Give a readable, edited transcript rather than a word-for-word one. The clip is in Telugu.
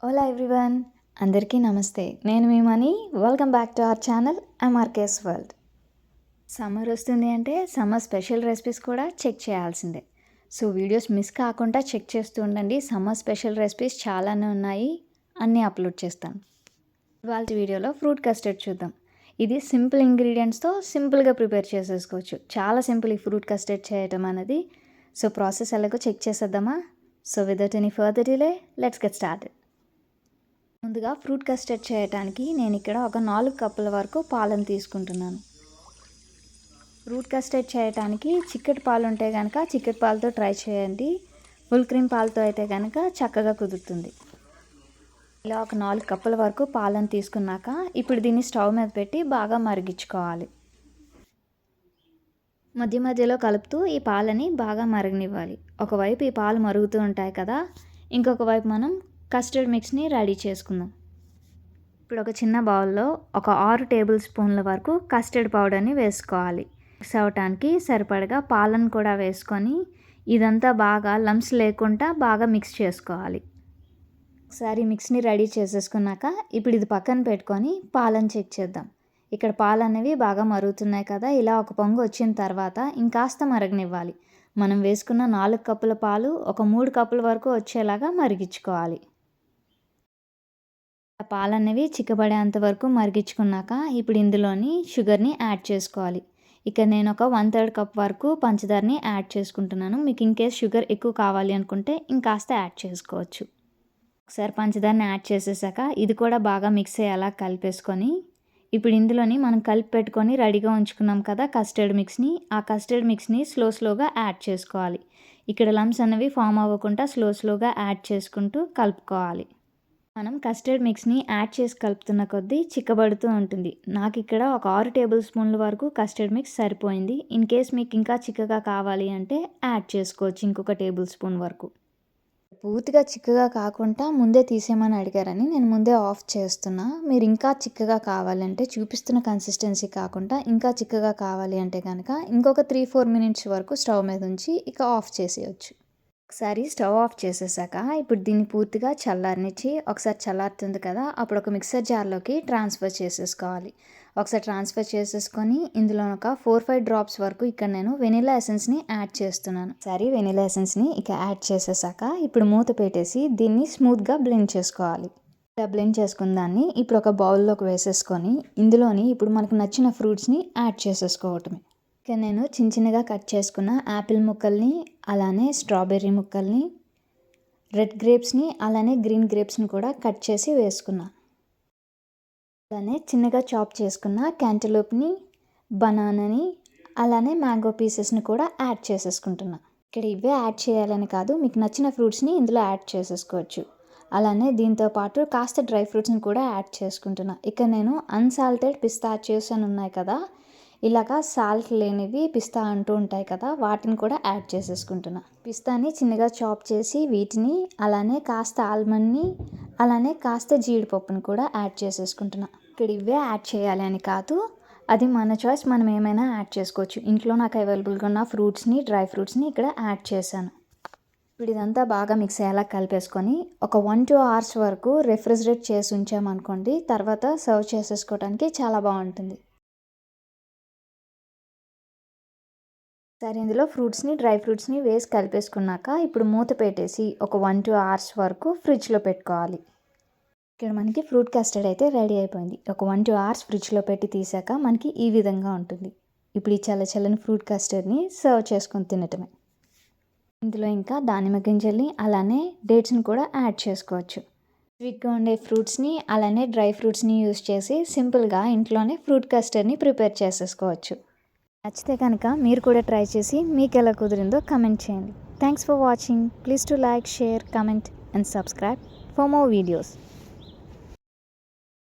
ఓలా ఎవ్రీవన్, అందరికీ నమస్తే. నేను మీ Mani. Welcome back to our channel MRK's world. Summer వస్తుంది అంటే సమ్మర్ స్పెషల్ రెసిపీస్ కూడా చెక్ చేయాల్సిందే. సో వీడియోస్ మిస్ కాకుండా చెక్ చేస్తూ ఉండండి. సమ్మర్ స్పెషల్ రెసిపీస్ చాలానే ఉన్నాయి, అన్నీ అప్లోడ్ చేస్తాను. ఇవాళ వీడియోలో ఫ్రూట్ కస్టర్డ్ చూద్దాం. ఇది సింపుల్ ఇంగ్రీడియంట్స్తో సింపుల్గా ప్రిపేర్ చేసేసుకోవచ్చు. చాలా సింపుల్ ఈ ఫ్రూట్ కస్టర్డ్ చేయటం అనేది. సో ప్రాసెస్ ఎలాగో చెక్ చేసేద్దామా? So without any further delay let's get started. ముందుగా ఫ్రూట్ కస్టర్డ్ చేయడానికి నేను ఇక్కడ ఒక 4 కప్పుల వరకు పాలను తీసుకుంటున్నాను. ఫ్రూట్ కస్టర్డ్ చేయడానికి చిక్కటి పాలు ఉంటే కనుక చిక్కటి పాలతో ట్రై చేయండి. ఫుల్ క్రీమ్ పాలతో అయితే కనుక చక్కగా కుదురుతుంది. ఇలా ఒక 4 కప్పుల వరకు పాలను తీసుకున్నాక ఇప్పుడు దీన్ని స్టవ్ మీద పెట్టి బాగా మరిగించుకోవాలి. మధ్య మధ్యలో కలుపుతూ ఈ పాలని బాగా మరగనివ్వాలి. ఒకవైపు ఈ పాలు మరుగుతూ ఉంటాయి కదా, ఇంకొక వైపు మనం కస్టర్డ్ మిక్స్ని రెడీ చేసుకుందాం. ఇప్పుడు ఒక చిన్న బౌల్లో ఒక 6 టేబుల్ స్పూన్ల వరకు కస్టర్డ్ పౌడర్ని వేసుకోవాలి. మిక్స్ అవ్వటానికి సరిపడగా పాలను కూడా వేసుకొని ఇదంతా బాగా లంప్స్ లేకుండా బాగా మిక్స్ చేసుకోవాలి. ఒకసారి మిక్స్ని రెడీ చేసేసుకున్నాక ఇప్పుడు ఇది పక్కన పెట్టుకొని పాలను చెక్ చేద్దాం. ఇక్కడ పాలు అనేవి బాగా మరుగుతున్నాయి కదా, ఇలా ఒక పొంగు వచ్చిన తర్వాత ఇంకాస్త మరగనివ్వాలి. మనం వేసుకున్న 4 కప్పుల పాలు ఒక 3 కప్పుల వరకు వచ్చేలాగా మరిగించుకోవాలి. పాలు అనేవి చిక్కబడేంత వరకు మరిగించుకున్నాక ఇప్పుడు ఇందులోని షుగర్ని యాడ్ చేసుకోవాలి. ఇక్కడ నేను ఒక 1/3 కప్ వరకు పంచదారని యాడ్ చేసుకుంటున్నాను. మీకు ఇన్కేస్ షుగర్ ఎక్కువ కావాలి అనుకుంటే ఇంకాస్త యాడ్ చేసుకోవచ్చు. ఒకసారి పంచదారని యాడ్ చేసేసాక ఇది కూడా బాగా మిక్స్ అయ్యేలా కలిపేసుకొని ఇప్పుడు ఇందులోని మనం కలిపి పెట్టుకొని రెడీగా ఉంచుకున్నాం కదా కస్టర్డ్ మిక్స్ని, ఆ కస్టర్డ్ మిక్స్ని స్లోగా యాడ్ చేసుకోవాలి. ఇక్కడ లంప్స్ అనేవి ఫామ్ అవ్వకుండా స్లోగా యాడ్ చేసుకుంటూ కలుపుకోవాలి. మనం కస్టర్డ్ మిక్స్ని యాడ్ చేసి కలుపుతున్న కొద్దీ చిక్కబడుతూ ఉంటుంది. నాకు ఇక్కడ ఒక 6 టేబుల్ స్పూన్ల వరకు కస్టర్డ్ మిక్స్ సరిపోయింది. ఇన్ కేస్ మీకు ఇంకా చిక్కగా కావాలి అంటే యాడ్ చేసుకోవచ్చు ఇంకొక టేబుల్ స్పూన్ వరకు. పూర్తిగా చిక్కగా కాకుండా ముందే తీసేయమని అడిగారని నేను ముందే ఆఫ్ చేస్తున్నా. మీరు ఇంకా చిక్కగా కావాలంటే చూపిస్తున్న కన్సిస్టెన్సీ కాకుండా ఇంకా చిక్కగా కావాలి అంటే కనుక ఇంకొక 3-4 మినిట్స్ వరకు స్టవ్ మీద ఉంచి ఇక ఆఫ్ చేసేయచ్చు. ఒకసారి స్టవ్ ఆఫ్ చేసేసాక ఇప్పుడు దీన్ని పూర్తిగా చల్లారనిచ్చి ఒకసారి చల్లారుతుంది కదా, అప్పుడు ఒక మిక్సర్ జార్లోకి ట్రాన్స్ఫర్ చేసేసుకోవాలి. ఒకసారి ట్రాన్స్ఫర్ చేసేసుకొని ఇందులో ఒక 4-5 డ్రాప్స్ వరకు ఇక్కడ నేను వెనిలా ఎసెన్స్ని యాడ్ చేస్తున్నాను. సరే వెనిలా ఎసెన్స్ని ఇక యాడ్ చేసేసాక ఇప్పుడు మూత పెట్టేసి దీన్ని స్మూత్గా బ్లెండ్ చేసుకోవాలి. ఇలా బ్లెండ్ చేసుకున్న దాన్ని ఇప్పుడు ఒక బౌల్లోకి వేసేసుకొని ఇందులోని ఇప్పుడు మనకు నచ్చిన ఫ్రూట్స్ని యాడ్ చేసేసుకోవటమే. ఇక నేను చిన్నగా కట్ చేసుకున్న యాపిల్ ముక్కల్ని, అలానే స్ట్రాబెర్రీ ముక్కల్ని, రెడ్ గ్రేప్స్ని, అలానే గ్రీన్ గ్రేప్స్ని కూడా కట్ చేసి వేసుకున్నా. అలానే చిన్నగా చాప్ చేసుకున్న క్యాంటలూప్ని, బనానాని, అలానే మ్యాంగో పీసెస్ని కూడా యాడ్ చేసేసుకుంటున్నా. ఇక్కడ ఇవే యాడ్ చేయాలని కాదు, మీకు నచ్చిన ఫ్రూట్స్ని ఇందులో యాడ్ చేసేసుకోవచ్చు. అలానే దీంతో పాటు కాస్త డ్రై ఫ్రూట్స్ని కూడా యాడ్ చేసుకుంటున్నా. ఇక్కడ నేను అన్సాల్టెడ్ పిస్తాచియోస్ అని ఉన్నాయి కదా, ఇలాగా సాల్ట్ లేనివి పిస్తా అంటూ ఉంటాయి కదా, వాటిని కూడా యాడ్ చేసేసుకుంటున్నా. పిస్తాని చిన్నగా చాప్ చేసి వీటిని, అలానే కాస్త ఆల్మండ్ని, అలానే కాస్త జీడిపప్పుని కూడా యాడ్ చేసేసుకుంటున్నా. ఇక్కడ ఇవే యాడ్ చేయాలి అని కాదు, అది మన చాయిస్, మనం ఏమైనా యాడ్ చేసుకోవచ్చు. ఇంట్లో నాకు అవైలబుల్గా ఉన్న ఫ్రూట్స్ని, డ్రై ఫ్రూట్స్ని ఇక్కడ యాడ్ చేశాను. ఇప్పుడు ఇదంతా బాగా మిక్స్ అయ్యేలా కలిపేసుకొని ఒక 1-2 అవర్స్ వరకు రెఫ్రిజిరేట్ చేసి ఉంచామనుకోండి, తర్వాత సర్వ్ చేసేసుకోవడానికి చాలా బాగుంటుంది. సరే ఇందులో ఫ్రూట్స్ని, డ్రై ఫ్రూట్స్ని వేసి కలిపేసుకున్నాక ఇప్పుడు మూత పెట్టేసి ఒక 1-2 అవర్స్ వరకు ఫ్రిడ్జ్లో పెట్టుకోవాలి. ఇక్కడ మనకి ఫ్రూట్ కస్టర్డ్ అయితే రెడీ అయిపోయింది. ఒక 1-2 అవర్స్ ఫ్రిడ్జ్లో పెట్టి తీసాక మనకి ఈ విధంగా ఉంటుంది. ఇప్పుడు ఈ చల్లని ఫ్రూట్ కస్టర్డ్ని సర్వ్ చేసుకొని తినటమే. ఇందులో ఇంకా దానిమ్మ గింజల్ని, అలానే డేట్స్ని కూడా యాడ్ చేసుకోవచ్చు. స్వీట్గా ఉండే ఫ్రూట్స్ని, అలానే డ్రై ఫ్రూట్స్ని యూస్ చేసి సింపుల్గా ఇంట్లోనే ఫ్రూట్ కస్టర్డ్ని ప్రిపేర్ చేసేసుకోవచ్చు. నచ్చితే కనుక మీరు కూడా ట్రై చేసి మీకు ఎలా కుదిరిందో కమెంట్ చేయండి. Thanks for watching. Please to like, share, comment and subscribe for more videos.